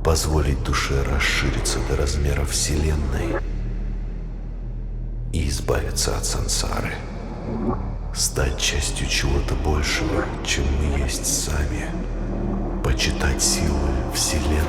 позволить душе расшириться до размера Вселенной и избавиться от сансары. Стать частью чего-то большего, чем мы есть сами. Почитать силы Вселенной.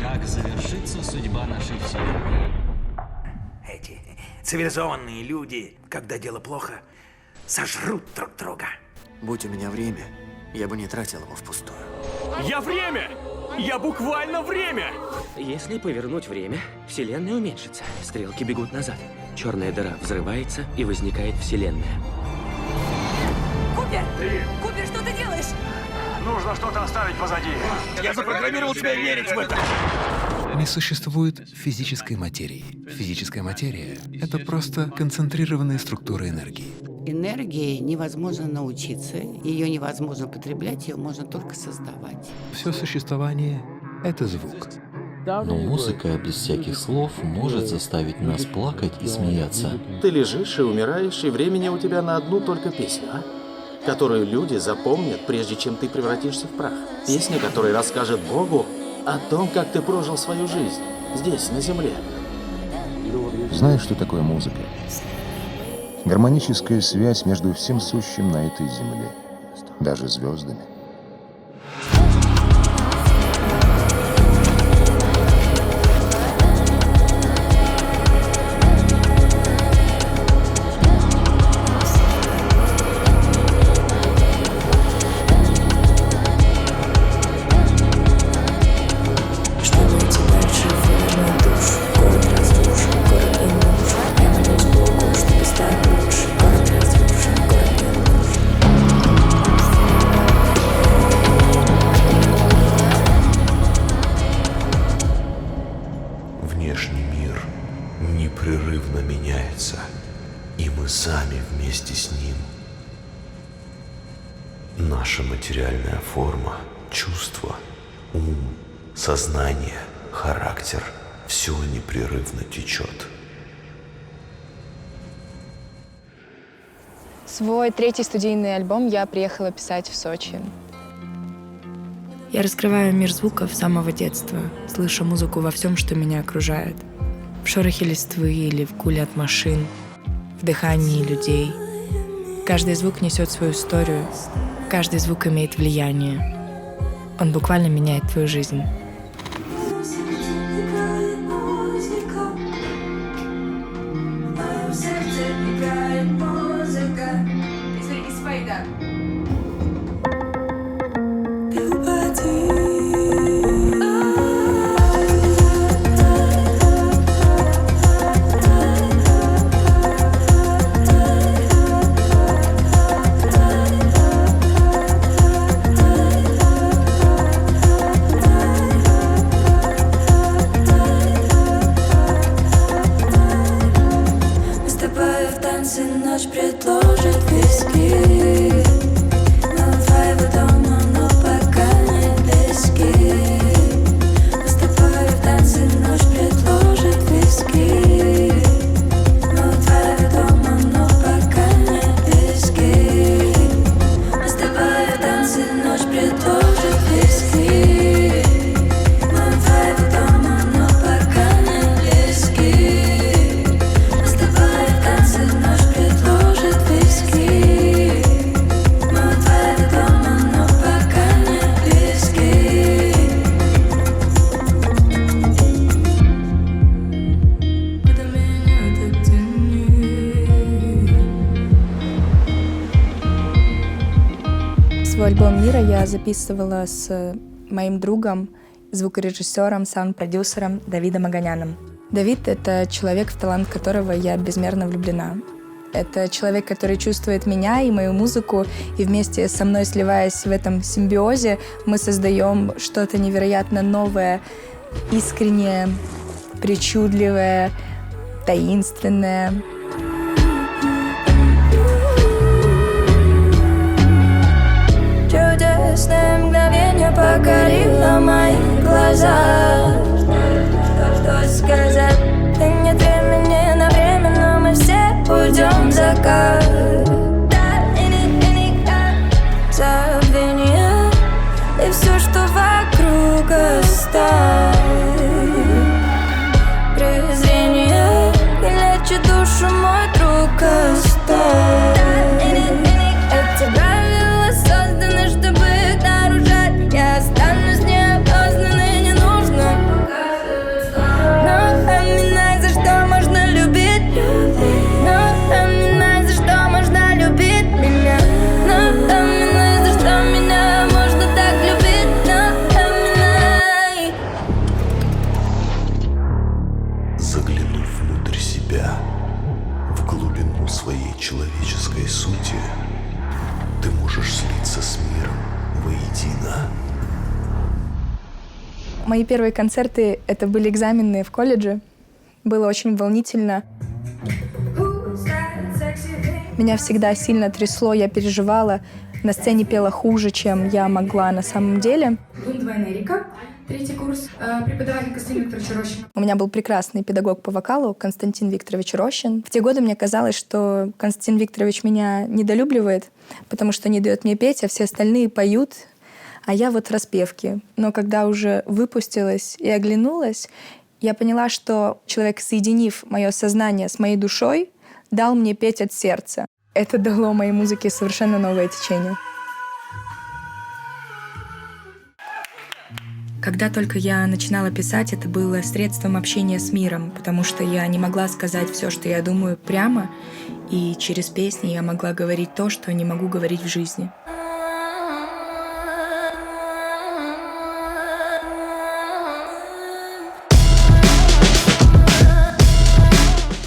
Как завершится судьба нашей вселенной? Эти цивилизованные люди, когда дело плохо, сожрут друг друга. Будь у меня время, я бы не тратил его впустую. Я время! Я буквально время! Если повернуть время, Вселенная уменьшится. Стрелки бегут назад. Черная дыра взрывается, и возникает Вселенная. Купер! Купер, что ты делаешь? Нужно что-то оставить позади. Я запрограммировал тебя верить в это. Не существует физической материи. Физическая материя — это просто концентрированные структуры энергии. Энергии невозможно научиться, ее невозможно потреблять, ее можно только создавать. Все существование — это звук. Но музыка без всяких слов может заставить нас плакать и смеяться. Ты лежишь и умираешь, и времени у тебя на одну только песню, которую люди запомнят, прежде чем ты превратишься в прах. Песня, которая расскажет Богу о том, как ты прожил свою жизнь здесь, на земле. Знаешь, что такое музыка? Гармоническая связь между всем сущим на этой земле, даже звездами. Внешний мир непрерывно меняется, и мы сами вместе с ним. Наша материальная форма, чувства, ум, сознание, характер — все непрерывно течет. Свой третий студийный альбом я приехала писать в Сочи. Я раскрываю мир звуков с самого детства, слышу музыку во всем, что меня окружает. В шорохе листвы или в гуле от машин, в дыхании людей. Каждый звук несет свою историю, каждый звук имеет влияние. Он буквально меняет твою жизнь. Ночь предложит виски. Мы вдвоем дома, но пока не близки. Мы с тобой в танце, ночь предложит виски. Мы вдвоем дома, но пока не близки. Мы с тобой в танце, ночь предложит виски. Мы вдвоем дома, но пока не близки. Мы с тобой в танце, ночь предложит виски. Мы вдвоем дома, но пока не близки. Куда меня так тянет? Свой альбом «Мира» я записывала с моим другом, звукорежиссером, саунд-продюсером Давидом Оганяном. Давид — это человек, в талант которого я безмерно влюблена. Это человек, который чувствует меня и мою музыку, и вместе со мной, сливаясь в этом симбиозе, мы создаем что-то невероятно новое, искреннее, причудливое, таинственное. Чудесное мгновение покорило мои глаза. Что сказать? Да нет времени на время, но мы все уйдем в закат. Забвение и все, что вокруг оставит. Презрение не лечит душу, мой друг, оставь. Эти правила созданы, чтобы их нарушать. Я останусь неопознанной, не нужно. Напоминай, за что можно любить. Напоминай, за что можно любить меня. Напоминай, за что меня можно так любить. Напоминай. Заглянув внутрь себя, в глубину своей человеческой сути, ты можешь слиться с миром воедино. Мои первые концерты — это были экзамены в колледже. Было очень волнительно. Меня всегда сильно трясло, я переживала. На сцене пела хуже, чем я могла на самом деле. Двойная река, 3-й курс, преподаватель Константин Викторович Рощин. У меня был прекрасный педагог по вокалу Константин Викторович Рощин. В те годы мне казалось, что Константин Викторович меня недолюбливает, потому что не дает мне петь, а все остальные поют, а я вот в распевке. Но когда уже выпустилась и оглянулась, я поняла, что человек, соединив мое сознание с моей душой, дал мне петь от сердца. Это дало моей музыке совершенно новое течение. Когда только я начинала писать, это было средством общения с миром, потому что я не могла сказать все, что я думаю, прямо, и через песни я могла говорить то, что не могу говорить в жизни.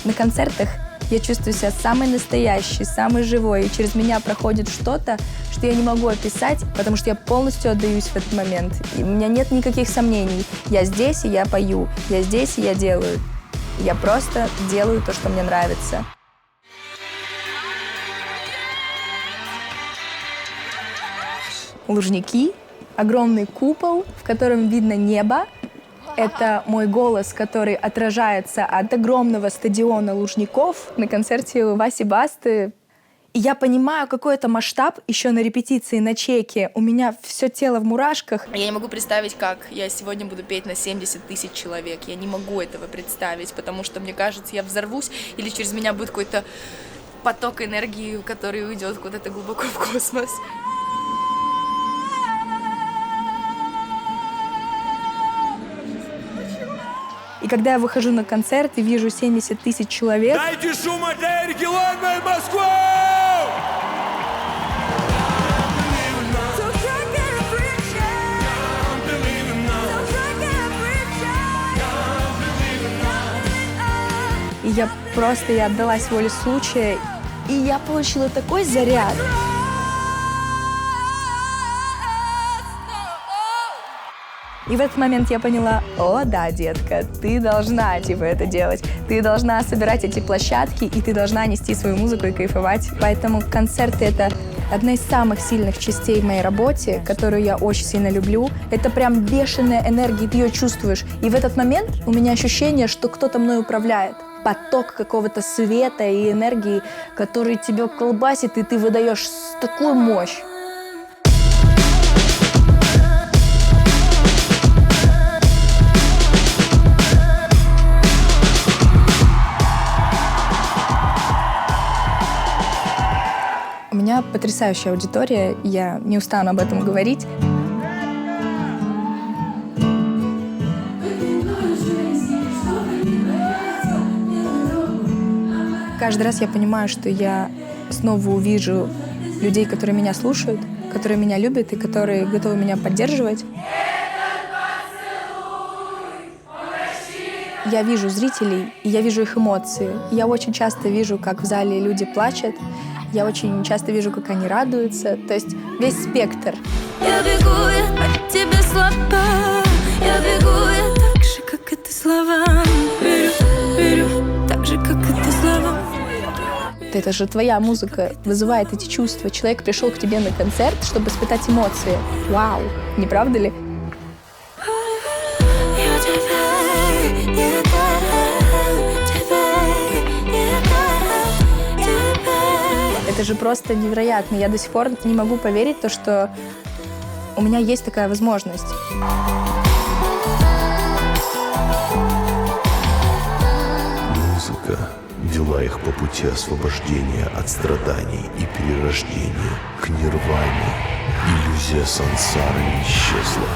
На концертах я чувствую себя самой настоящей, самой живой, и через меня проходит что-то, что я не могу описать, потому что я полностью отдаюсь в этот момент. И у меня нет никаких сомнений. Я здесь, и я пою. Я здесь, и я делаю. Я просто делаю то, что мне нравится. Лужники, огромный купол, в котором видно небо. Это мой голос, который отражается от огромного стадиона Лужников на концерте у Васи Басты. И я понимаю, какой это масштаб еще на репетиции, на чеке. У меня все тело в мурашках. Я не могу представить, как я сегодня буду петь на 70 тысяч человек. Я не могу этого представить, потому что, мне кажется, я взорвусь, или через меня будет какой-то поток энергии, который уйдет куда-то глубоко в космос. И когда я выхожу на концерт и вижу 70 тысяч человек... Дайте шума для Эрики Лондона и Москвы! И я отдалась воле случая, и я получила такой заряд. И в этот момент я поняла: о, да, детка, ты должна, это делать. Ты должна собирать эти площадки, и ты должна нести свою музыку и кайфовать. Поэтому концерты — это одна из самых сильных частей в моей работе, которую я очень сильно люблю. Это прям бешеная энергия, ты ее чувствуешь. И в этот момент у меня ощущение, что кто-то мной управляет. Поток какого-то света и энергии, который тебя колбасит, и ты выдаешь такую мощь. У меня потрясающая аудитория, я не устану об этом говорить. Каждый раз я понимаю, что я снова увижу людей, которые меня слушают, которые меня любят и которые готовы меня поддерживать. Я вижу зрителей, и я вижу их эмоции. Я очень часто вижу, как в зале люди плачут. Я очень часто вижу, как они радуются. То есть весь спектр. Я бегу, я от тебя слаба. Я бегу, я так же, как это слова. Верю, так же, как это слова. Это же твоя музыка вызывает эти чувства. Человек пришел к тебе на концерт, чтобы испытать эмоции. Вау, не правда ли? Это же просто невероятно. Я до сих пор не могу поверить в то, что у меня есть такая возможность. Музыка вела их по пути освобождения от страданий и перерождения к нирване. Иллюзия сансары исчезла.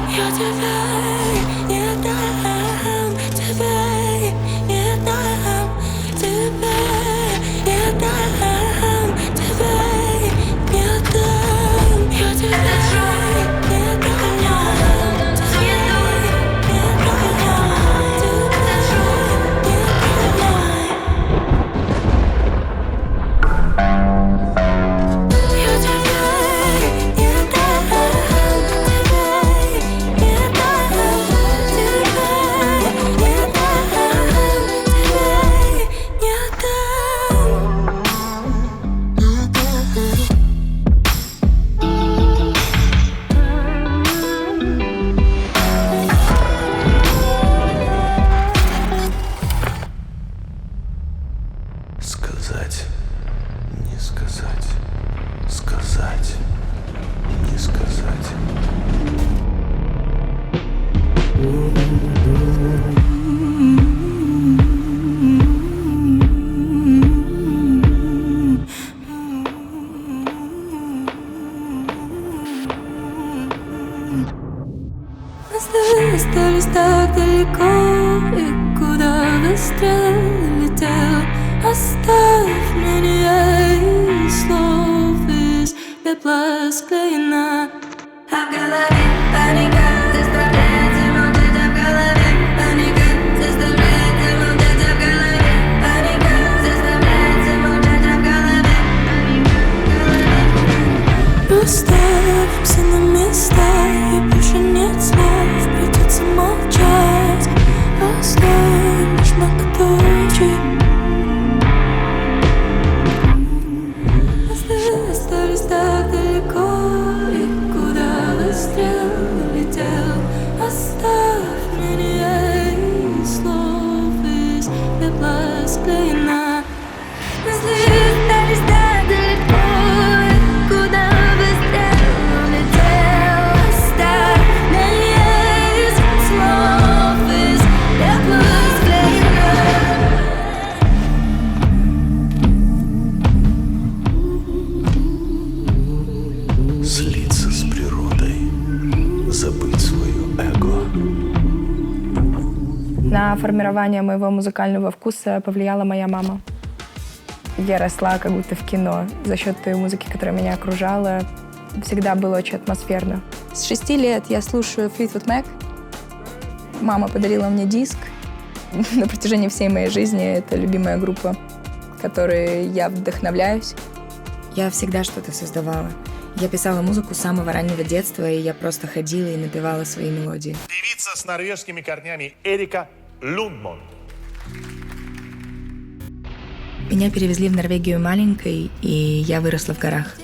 Я тебя не дам, тебе не дам, тебе не дам, тебе не дам. Я тебя не догоняю, тебе не догоняю, тебе не догоняю. Я тебя не Сказать, не сказать, сказать, не сказать. Остались так далеко, и куда выстрел летел. Оставь мне и слов из пепла склеена. А в голове паника заставляет замолчать, а в голове паника заставляет замолчать, а в голове паника заставляет замолчать, а в голове паника. Расставимся на места, и больше нет слов, придется молчать. Оставим лишь многоточие. Остались так далеко, и куда выстрел летел. Оставь мне и слов из пепла склеена. Остались так далеко, и куда выстрел летел. Оставь мне и слов из пепла склеена. Слиться с природой, забыть свое эго. На формирование моего музыкального вкуса повлияла моя мама. Я росла как будто в кино. За счет той музыки, которая меня окружала, всегда было очень атмосферно. С 6 лет я слушаю Fleetwood Mac. Мама подарила мне диск. На протяжении всей моей жизни это любимая группа, которой я вдохновляюсь. Я всегда что-то создавала. Я писала музыку с самого раннего детства, и я просто ходила и напевала свои мелодии. Певица с норвежскими корнями Эрика Лундмон. Меня перевезли в Норвегию маленькой, и я выросла в горах.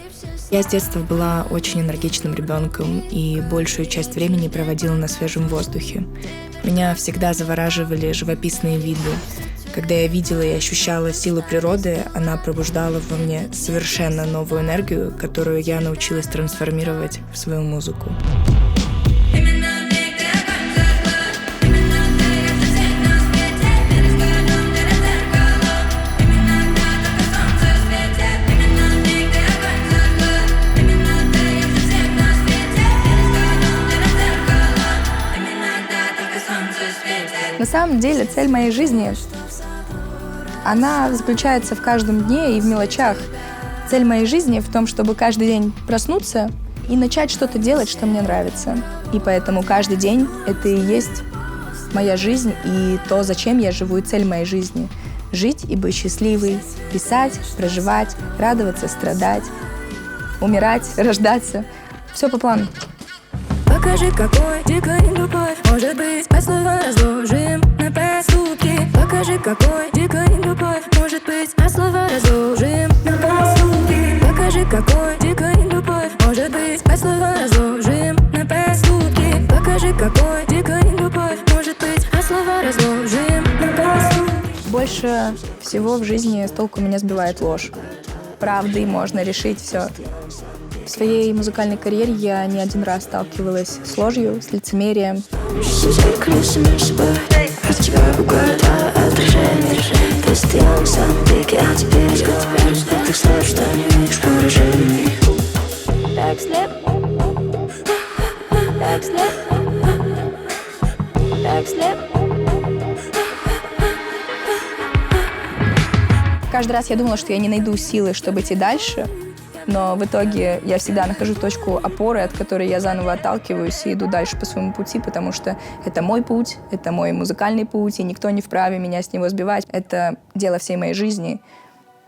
Я с детства была очень энергичным ребенком и большую часть времени проводила на свежем воздухе. Меня всегда завораживали живописные виды. Когда я видела и ощущала силу природы, она пробуждала во мне совершенно новую энергию, которую я научилась трансформировать в свою музыку. На самом деле цель моей жизни, она заключается в каждом дне и в мелочах. Цель моей жизни в том, чтобы каждый день проснуться и начать что-то делать, что мне нравится. И поэтому каждый день это и есть моя жизнь и то, зачем я живу, и цель моей жизни. Жить и быть счастливой, писать, проживать, радоваться, страдать, умирать, рождаться. Все по плану. Покажи, какой дикой любовь может быть, а слова разложим на поступки. Покажи, какой дикой любовь может быть, а слова разложим на поступки. Покажи, какой дикой любовь может быть, а слова разложим на поступки. Покажи, какой дикой любовь может быть, а слова разложим на поступки. Больше всего в жизни с толку меня сбивает ложь. Правдой можно решить все. В своей музыкальной карьере я не один раз сталкивалась с ложью, с лицемерием. Каждый раз я думала, что я не найду силы, чтобы идти дальше, но в итоге я всегда нахожу точку опоры, от которой я заново отталкиваюсь и иду дальше по своему пути, потому что это мой путь, это мой музыкальный путь, и никто не вправе меня с него сбивать. Это дело всей моей жизни.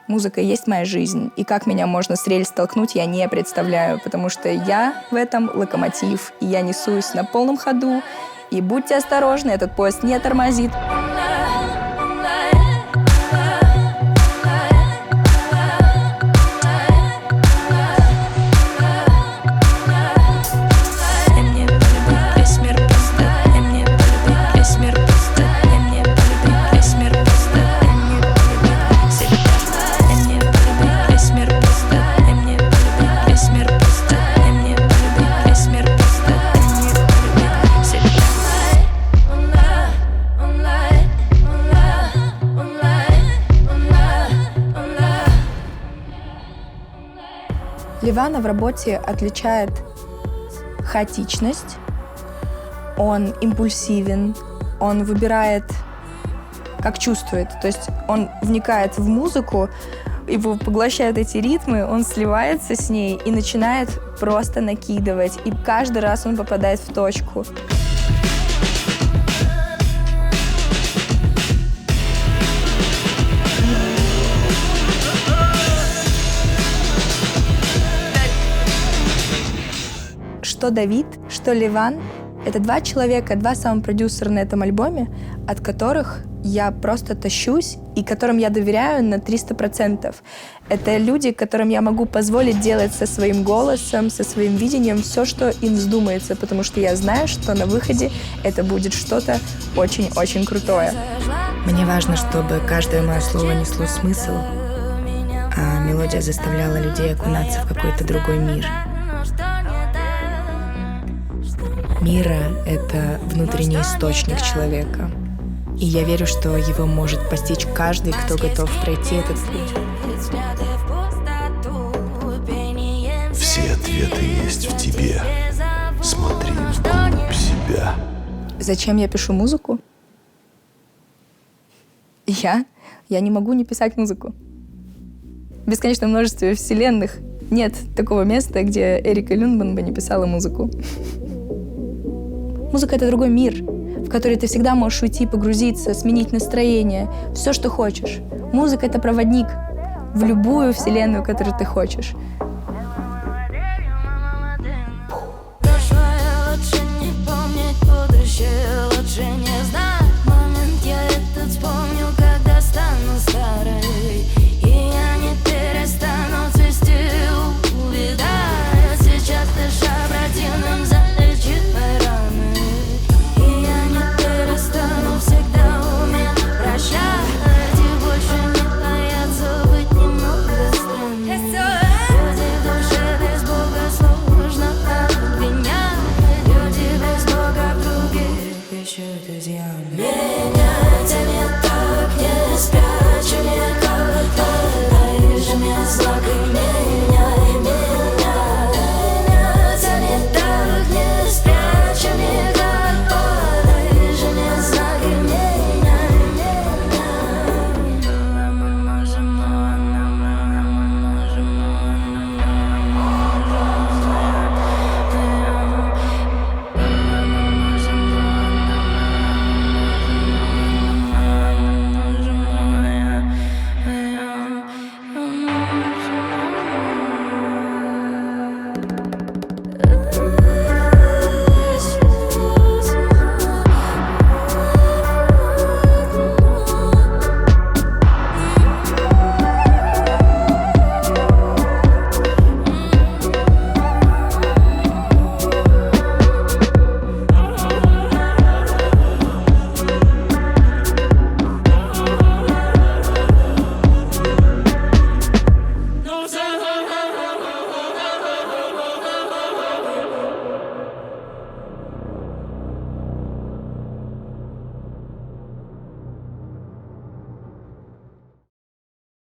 Музыка и есть моя жизнь, и как меня можно с рельс столкнуть, я не представляю, потому что я в этом локомотив, и я несусь на полном ходу, и будьте осторожны, этот поезд не тормозит. Ливана в работе отличает хаотичность, он импульсивен, он выбирает, как чувствует. То есть он вникает в музыку, его поглощают эти ритмы, он сливается с ней и начинает просто накидывать. И каждый раз он попадает в точку. Что Давид, что Ливан — это два человека, два саунд-продюсера на этом альбоме, от которых я просто тащусь и которым я доверяю на 300%. Это люди, которым я могу позволить делать со своим голосом, со своим видением все, что им вздумается, потому что я знаю, что на выходе это будет что-то очень-очень крутое. Мне важно, чтобы каждое мое слово несло смысл, а мелодия заставляла людей окунаться в какой-то другой мир. Мира — это внутренний источник человека. И я верю, что его может постичь каждый, кто готов пройти этот путь. Все ответы есть в тебе. Смотри вглубь себя. Зачем я пишу музыку? Я не могу не писать музыку. В бесконечном множестве вселенных нет такого места, где Эрика Люндман бы не писала музыку. Музыка — это другой мир, в который ты всегда можешь уйти, погрузиться, сменить настроение, все, что хочешь. Музыка — это проводник в любую вселенную, которую ты хочешь. Меня тянет